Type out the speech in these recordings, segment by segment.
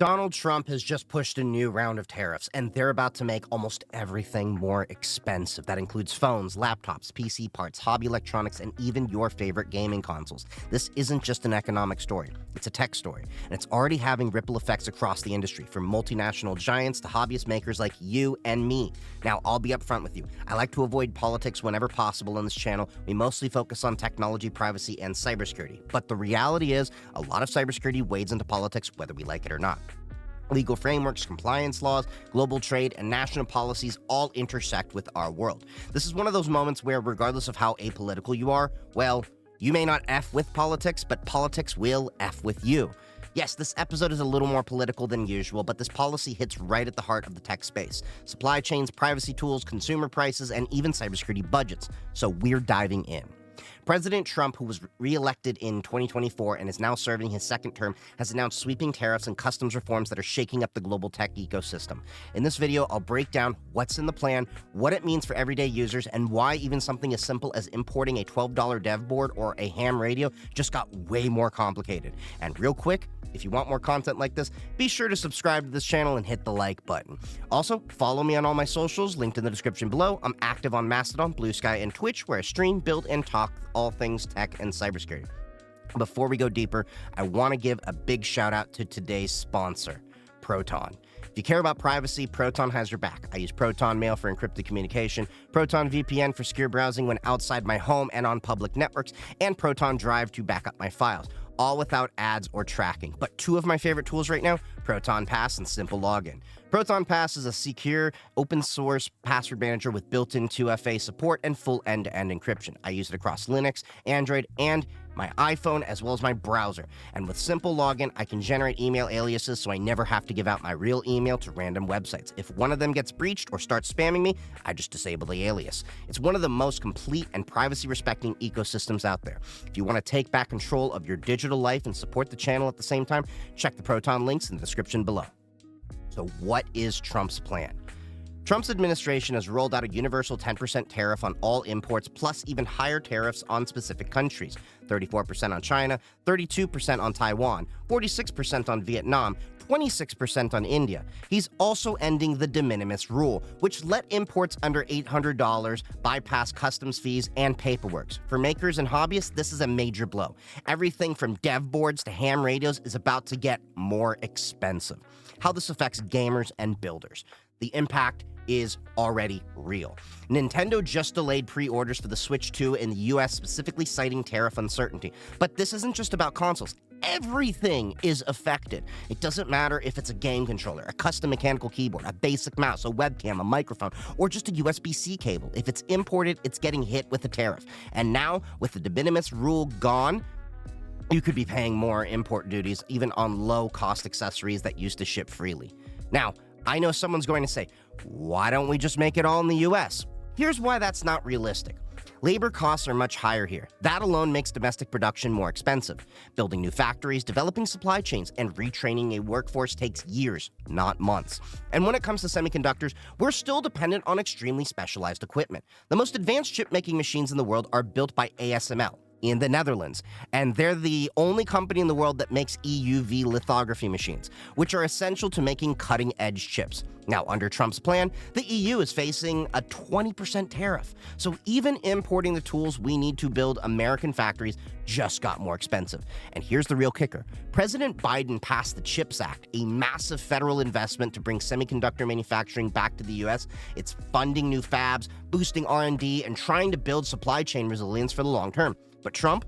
Donald Trump has just pushed a new round of tariffs, and they're about to make almost everything more expensive. That includes phones, laptops, PC parts, hobby electronics, and even your favorite gaming consoles. This isn't just an economic story, it's a tech story, and it's already having ripple effects across the industry, from multinational giants to hobbyist makers like you and me. Now, I'll be upfront with you. I like to avoid politics whenever possible on this channel. We mostly focus on technology, privacy, and cybersecurity. But the reality is, a lot of cybersecurity wades into politics whether we like it or not. Legal frameworks, compliance laws, global trade, and national policies all intersect with our world. This is one of those moments where, regardless of how apolitical you are, well, you may not F with politics, but politics will F with you. Yes, this episode is a little more political than usual, but this policy hits right at the heart of the tech space. Supply chains, privacy tools, consumer prices, and even cybersecurity budgets. So we're diving in. President Trump, who was re-elected in 2024 and is now serving his second term, has announced sweeping tariffs and customs reforms that are shaking up the global tech ecosystem. In this video, I'll break down what's in the plan, what it means for everyday users, and why even something as simple as importing a $12 dev board or a ham radio just got way more complicated. And real quick, if you want more content like this, be sure to subscribe to this channel and hit the like button. Also, follow me on all my socials, linked in the description below. I'm active on Mastodon, Blue Sky, and Twitch, where I stream, build, and talk all things tech and cybersecurity. Before we go deeper, I want to give a big shout out to today's sponsor, Proton. If you care about privacy, Proton has your back. I use Proton Mail for encrypted communication, Proton VPN for secure browsing when outside my home and on public networks, and Proton Drive to back up my files, all without ads or tracking. But two of my favorite tools right now, Proton Pass and Simple Login. Proton Pass is a secure, open-source password manager with built-in 2FA support and full end-to-end encryption. I use it across Linux, Android, and my iPhone, as well as my browser. And with Simple Login, I can generate email aliases so I never have to give out my real email to random websites. If one of them gets breached or starts spamming me, I just disable the alias. It's one of the most complete and privacy-respecting ecosystems out there. If you want to take back control of your digital life and support the channel at the same time, check the Proton links in the description below. So what is Trump's plan? Trump's administration has rolled out a universal 10% tariff on all imports, plus even higher tariffs on specific countries. 34% on China, 32% on Taiwan, 46% on Vietnam, 26% on India. He's also ending the de minimis rule, which let imports under $800 bypass customs fees and paperwork. For makers and hobbyists, this is a major blow. Everything from dev boards to ham radios is about to get more expensive. How this affects gamers and builders. The impact is already real. Nintendo just delayed pre-orders for the Switch 2 in the US, specifically citing tariff uncertainty. But this isn't just about consoles. Everything is affected. It doesn't matter if it's a game controller, a custom mechanical keyboard, a basic mouse, a webcam, a microphone, or just a USB-C cable. If it's imported, it's getting hit with a tariff. And now, with the de minimis rule gone, you could be paying more import duties, even on low-cost accessories that used to ship freely. Now, I know someone's going to say, why don't we just make it all in the US? Here's why that's not realistic. Labor costs are much higher here. That alone makes domestic production more expensive. Building new factories, developing supply chains, and retraining a workforce takes years, not months. And when it comes to semiconductors, we're still dependent on extremely specialized equipment. The most advanced chip-making machines in the world are built by ASML in the Netherlands, and they're the only company in the world that makes EUV lithography machines, which are essential to making cutting-edge chips. Now, under Trump's plan, the EU is facing a 20% tariff, so even importing the tools we need to build American factories just got more expensive. And here's the real kicker. President Biden passed the CHIPS Act, a massive federal investment to bring semiconductor manufacturing back to the US. It's funding new fabs, boosting R&D, and trying to build supply chain resilience for the long term. But Trump,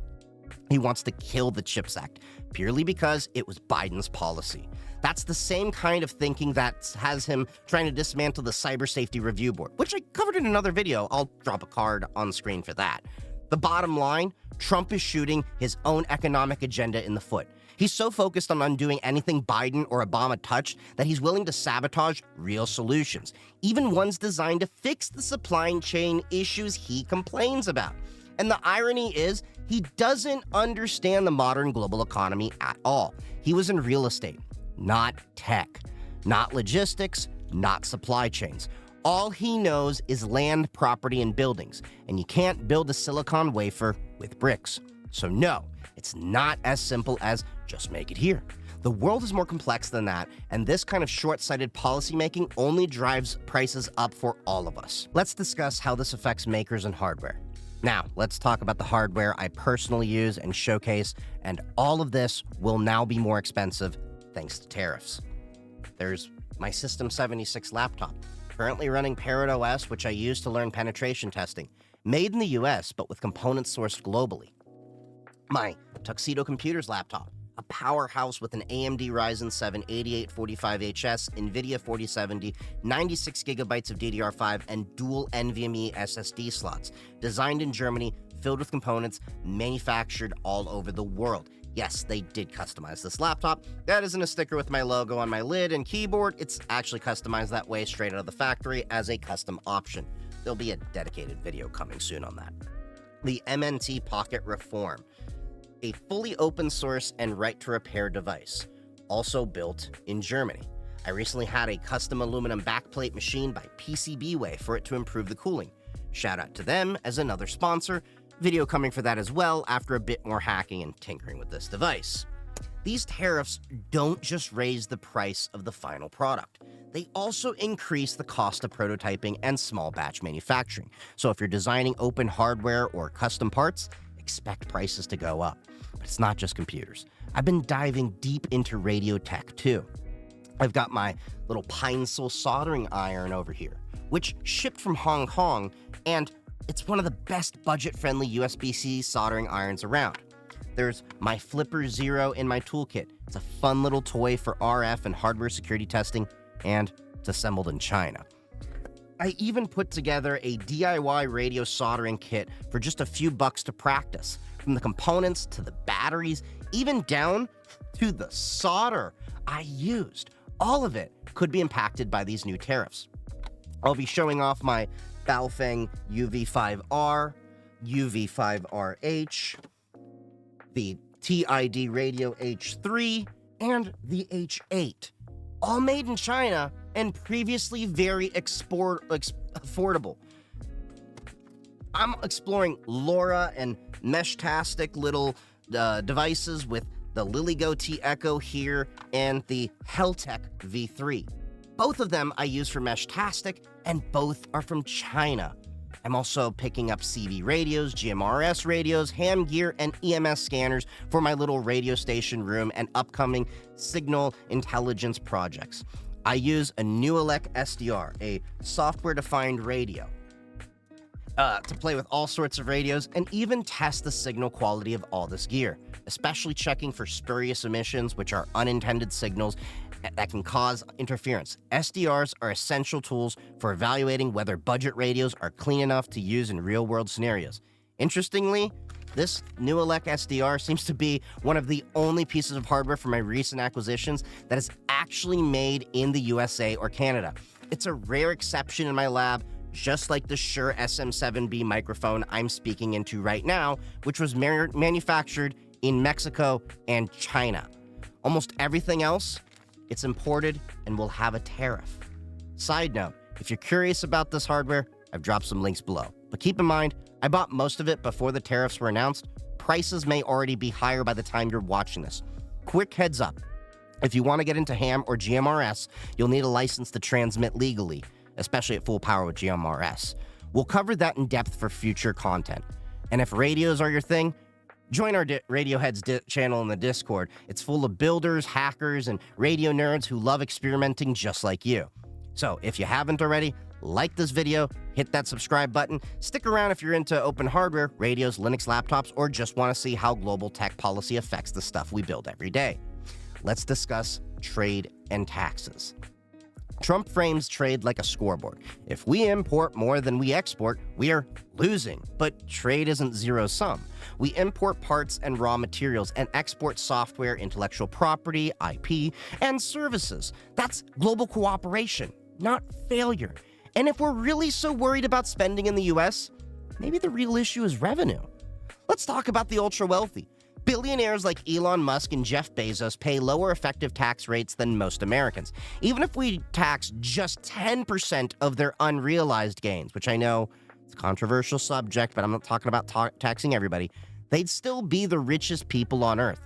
he wants to kill the CHIPS Act, purely because it was Biden's policy. That's the same kind of thinking that has him trying to dismantle the Cyber Safety Review Board, which I covered in another video. I'll drop a card on screen for that. The bottom line, Trump is shooting his own economic agenda in the foot. He's so focused on undoing anything Biden or Obama touched that he's willing to sabotage real solutions, even ones designed to fix the supply chain issues he complains about. And the irony is, he doesn't understand the modern global economy at all. He was in real estate, not tech, not logistics, not supply chains. All he knows is land, property, and buildings, and you can't build a silicon wafer with bricks. So no, it's not as simple as just make it here. The world is more complex than that, and this kind of short-sighted policymaking only drives prices up for all of us. Let's discuss how this affects makers and hardware. Now, let's talk about the hardware I personally use and showcase, and all of this will now be more expensive thanks to tariffs. There's my System 76 laptop, currently running Parrot OS, which I use to learn penetration testing, made in the US, but with components sourced globally. My Tuxedo Computers laptop, a powerhouse with an AMD Ryzen 7 8845HS, NVIDIA 4070, 96 gigabytes of DDR5, and dual NVMe SSD slots, designed in Germany, filled with components, manufactured all over the world. Yes, they did customize this laptop. That isn't a sticker with my logo on my lid and keyboard. It's actually customized that way straight out of the factory as a custom option. There'll be a dedicated video coming soon on that. The MNT Pocket Reform, a fully open source and right-to-repair device, also built in Germany. I recently had a custom aluminum backplate machined by PCBWay for it to improve the cooling. Shout out to them as another sponsor. Video coming for that as well after a bit more hacking and tinkering with this device. These tariffs don't just raise the price of the final product. They also increase the cost of prototyping and small batch manufacturing. So if you're designing open hardware or custom parts, expect prices to go up. But it's not just computers. I've been diving deep into radio tech too. I've got my little Pine-Sol soldering iron over here, which shipped from Hong Kong, and it's one of the best budget-friendly USB-C soldering irons around. There's my Flipper Zero in my toolkit. It's a fun little toy for RF and hardware security testing, and it's assembled in China. I even put together a DIY radio soldering kit for just a few bucks to practice. From the components to the batteries, even down to the solder I used. All of it could be impacted by these new tariffs. I'll be showing off my Baofeng UV5R, UV5RH, the TID Radio H3, and the H8. All made in China and previously very affordable. I'm exploring LoRa and mesh-tastic little devices with the LilyGO T Echo here and the Heltec V3. Both of them I use for mesh-tastic, and both are from China. I'm also picking up CB radios, GMRS radios, ham gear, and EMS scanners for my little radio station room and upcoming signal intelligence projects. I use a Newelec SDR, a software-defined radio, to play with all sorts of radios and even test the signal quality of all this gear, especially checking for spurious emissions, which are unintended signals that can cause interference. SDRs are essential tools for evaluating whether budget radios are clean enough to use in real-world scenarios. Interestingly, this Newelec SDR seems to be one of the only pieces of hardware from my recent acquisitions that is actually made in the USA or Canada. It's a rare exception in my lab, just like the Shure SM7B microphone I'm speaking into right now, which was manufactured in Mexico and China. Almost everything else, it's imported and will have a tariff. Side note, if you're curious about this hardware, I've dropped some links below. But keep in mind, I bought most of it before the tariffs were announced. Prices may already be higher by the time you're watching this. Quick heads up, if you want to get into ham or GMRS, you'll need a license to transmit legally, especially at full power with GMRS. We'll cover that in depth for future content. And if radios are your thing, join our Radioheads channel in the Discord. It's full of builders, hackers, and radio nerds who love experimenting just like you. So if you haven't already, like this video, hit that subscribe button, stick around if you're into open hardware, radios, Linux laptops, or just want to see how global tech policy affects the stuff we build every day. Let's discuss trade and taxes. Trump frames trade like a scoreboard. If we import more than we export, we are losing. But trade isn't zero-sum. We import parts and raw materials and export software, intellectual property, IP, and services. That's global cooperation, not failure. And if we're really so worried about spending in the US, maybe the real issue is revenue. Let's talk about the ultra-wealthy. Billionaires like Elon Musk and Jeff Bezos pay lower effective tax rates than most Americans. Even if we tax just 10% of their unrealized gains, which I know it's a controversial subject, but I'm not talking about taxing everybody, they'd still be the richest people on Earth.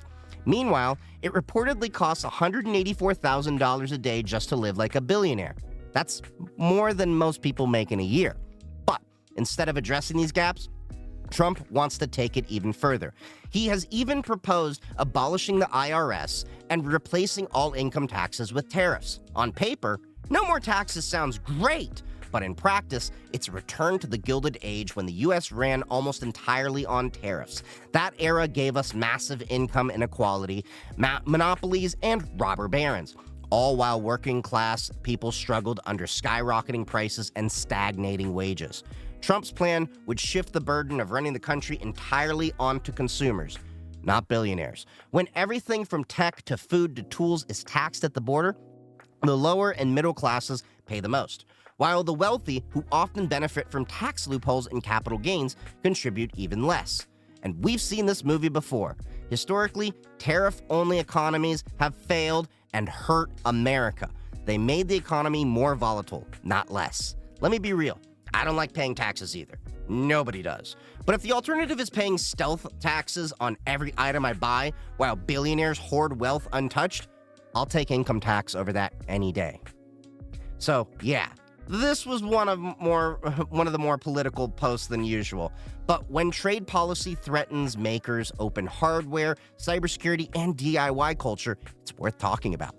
Meanwhile, it reportedly costs $184,000 a day just to live like a billionaire. That's more than most people make in a year. But instead of addressing these gaps, Trump wants to take it even further. He has even proposed abolishing the IRS and replacing all income taxes with tariffs. On paper, no more taxes sounds great, but in practice, it's a return to the Gilded Age when the U.S. ran almost entirely on tariffs. That era gave us massive income inequality, monopolies, and robber barons, all while working-class people struggled under skyrocketing prices and stagnating wages. Trump's plan would shift the burden of running the country entirely onto consumers, not billionaires. When everything from tech to food to tools is taxed at the border, the lower and middle classes pay the most, while the wealthy, who often benefit from tax loopholes and capital gains, contribute even less. And we've seen this movie before. Historically, tariff-only economies have failed and hurt America. They made the economy more volatile, not less. Let me be real. I don't like paying taxes either. Nobody does. But if the alternative is paying stealth taxes on every item I buy while billionaires hoard wealth untouched, I'll take income tax over that any day. So, yeah, this was one of the more political posts than usual. But when trade policy threatens makers, open hardware, cybersecurity, and DIY culture, it's worth talking about.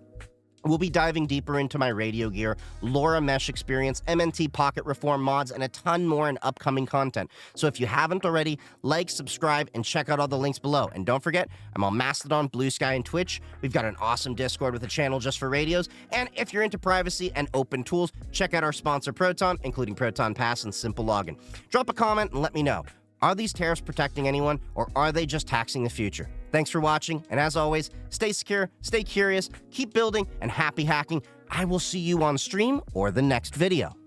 We'll be diving deeper into my radio gear, LoRa mesh experience, MNT pocket reform mods, and a ton more in upcoming content. So if you haven't already, like, subscribe, and check out all the links below. And don't forget, I'm on Mastodon, Blue Sky, and Twitch. We've got an awesome Discord with a channel just for radios. And if you're into privacy and open tools, check out our sponsor Proton, including Proton Pass and Simple Login. Drop a comment and let me know. Are these tariffs protecting anyone, or are they just taxing the future? Thanks for watching, and as always, stay secure, stay curious, keep building, and happy hacking. I will see you on stream or the next video.